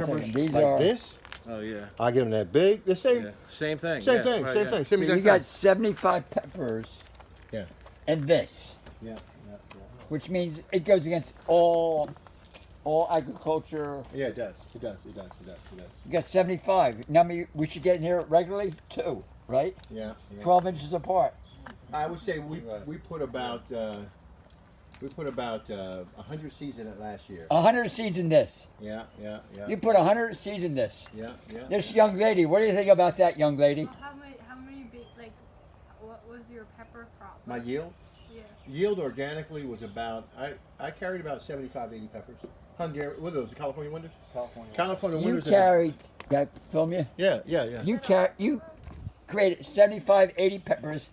peppers These like are, this. Oh yeah. I get them that big. The same. Yeah. Same thing. Same yeah, thing. right, Same yeah. thing. Same so exact you got thing. 75 peppers Yeah. and this, Yeah. which means it goes against all agriculture. Yeah, it does. It does. It does. It does. It does. You got 75. Now we should get in here regularly, 2, right? Yeah. 12 inches apart. I would say we put about 100 seeds in it last year. 100 seeds in this. Yeah. You put 100 seeds in this. Yeah. This young lady, what do you think about that, young lady? How many like, what was your pepper crop? My yield? Yeah. Yield organically was about, I carried about 75, 80 peppers. Hungary, what are those, the California winters? California You winters. carried, can I film you? Yeah. You created 75, 80 peppers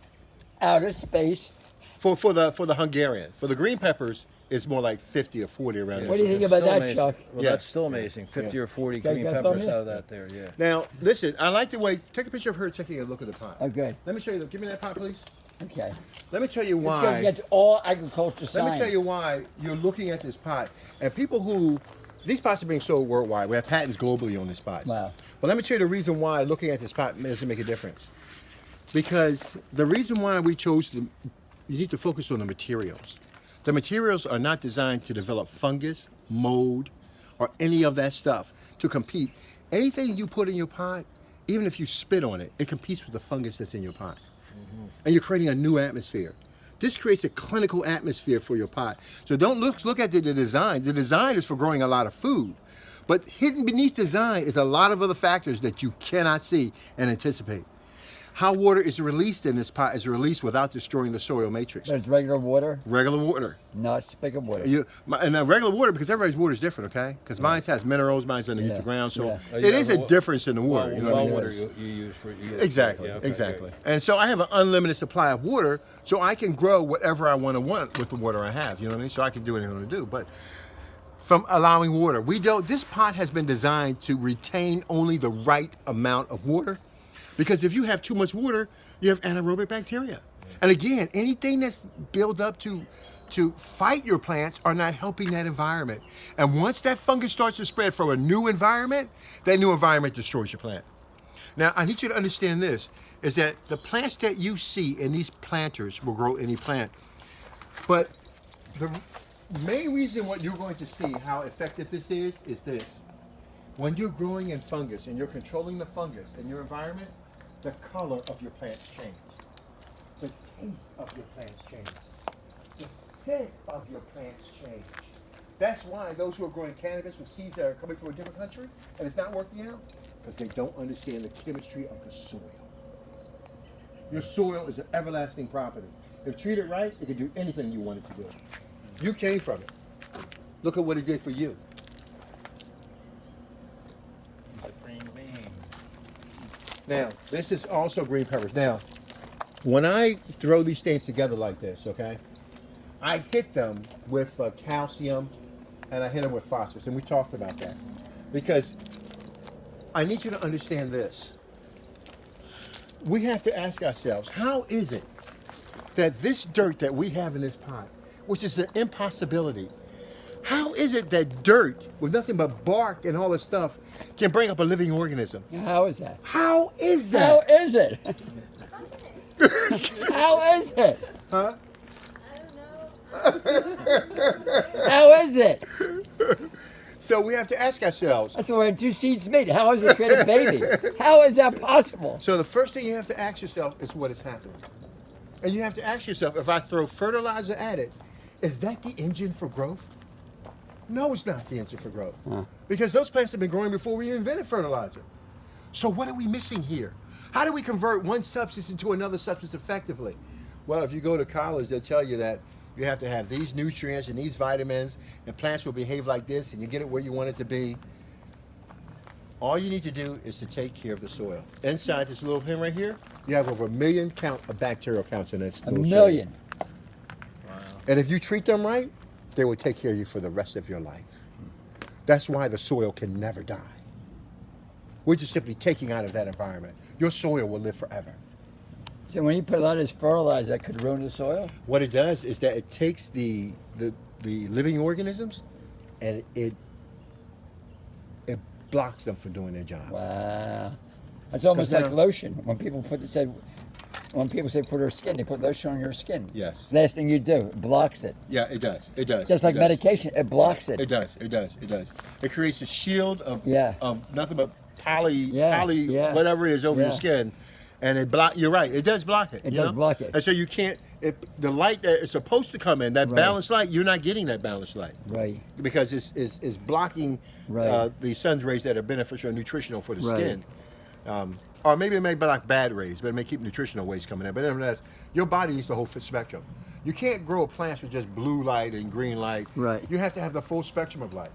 out of space. For the Hungarian. For the green peppers, it's more like 50 or 40 around What there. do you think It's about still that, amazing. Chuck? Well, Yeah. that's still amazing. 50 or 40 Okay, green you got peppers them? out of that there. Yeah. Now, listen, I like the way, take a picture of her taking a look at the pot. Okay. Let me show you, give me that pot, please. Okay. Let me tell you This goes why. against all agriculture science. Let me tell you why you're looking at this pot. And people who, these pots are being sold worldwide. We have patents globally on these pots. Wow. But let me tell you the reason why looking at this pot doesn't make a difference. Because the reason why we chose to, you need to focus on the materials. The materials are not designed to develop fungus, mold, or any of that stuff to compete. Anything you put in your pot, even if you spit on it, it competes with the fungus that's in your pot. And you're creating a new atmosphere. This creates a clinical atmosphere for your pot. So don't look at the design. The design is for growing a lot of food. But hidden beneath design is a lot of other factors that you cannot see and anticipate. How water is released in this pot is released without destroying the soil matrix. There's regular water, Regular water. not spigot water. And regular water, because everybody's water is different, okay? Because mine has minerals, mine's underneath Yeah. the ground, so Yeah. Oh, it is a well, difference in the water. you know what I well mean? water you use for Exactly, yeah, okay, exactly. great. And so I have an unlimited supply of water, so I can grow whatever I want with the water I have. You know what I mean? So I can do anything I want to do. But from allowing water, this pot has been designed to retain only the right amount of water, because if you have too much water, you have anaerobic bacteria. And again, anything that's built up to fight your plants are not helping that environment. And once that fungus starts to spread from a new environment, that new environment destroys your plant. Now, I need you to understand this, is that the plants that you see in these planters will grow any plant. But the main reason what you're going to see how effective this is this. When you're growing in fungus and you're controlling the fungus in your environment, the color of your plants change. The taste of your plants change. The scent of your plants change. That's why those who are growing cannabis with seeds that are coming from a different country and it's not working out, because they don't understand the chemistry of the soil. Your soil is an everlasting property. If treated right, it can do anything you want it to do. You came from it. Look at what it did for you. Green beans. Now, this is also green peppers. Now, when I throw these things together like this, okay, I hit them with calcium and I hit them with phosphorus, and we talked about that. Because I need you to understand this. We have to ask ourselves, how is it that this dirt that we have in this pot, which is an impossibility, how is it that dirt with nothing but bark and all this stuff can bring up a living organism? How is that? How is How that? is it? How is it? Huh? How is it? So we have to ask ourselves. That's the way 2 seeds meet. How is it create a baby? How is that possible? So the first thing you have to ask yourself is what is happening. And you have to ask yourself, if I throw fertilizer at it, is that the engine for growth? No, it's not the engine for growth. Because those plants have been growing before we invented fertilizer. So what are we missing here? How do we convert one substance into another substance effectively? Well, if you go to college, they'll tell you that you have to have these nutrients and these vitamins, and plants will behave like this, and you get it where you want it to be. All you need to do is to take care of the soil. Inside this little pin right here, you have over 1 million count of bacterial counts in this. A little million. Wow. soil. And if you treat them right, they will take care of you for the rest of your life. That's why the soil can never die. We're just simply taking out of that environment. Your soil will live forever. So when you put a lot of this fertilizer, that could ruin the soil? What it does is that it takes the living organisms and it blocks them from doing their job. Wow. It's almost 'Cause like now- lotion. When people say for their skin, they put lotion on your skin. Yes. Last thing you do, it blocks it. Yeah, it does. It does. Just like it does. medication, it blocks it. It does. It does. It does. It creates a shield of Yeah. of nothing but poly Yeah. whatever it is over your Yeah. skin, and it block. You're right. It does block it. It you does know? block it. And so you can't. The light that is supposed to come in, that Right. balanced light, you're not getting that balanced light Right. because it's blocking Right. the sun's rays that are beneficial and nutritional for the Right. skin. Or maybe it may block bad rays, but it may keep nutritional waste coming in. But nevertheless, your body needs the whole spectrum. You can't grow a plant with just blue light and green light. Right. You have to have the full spectrum of light.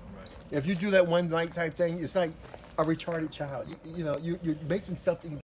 If you do that one light type thing, it's like a retarded child. You're making something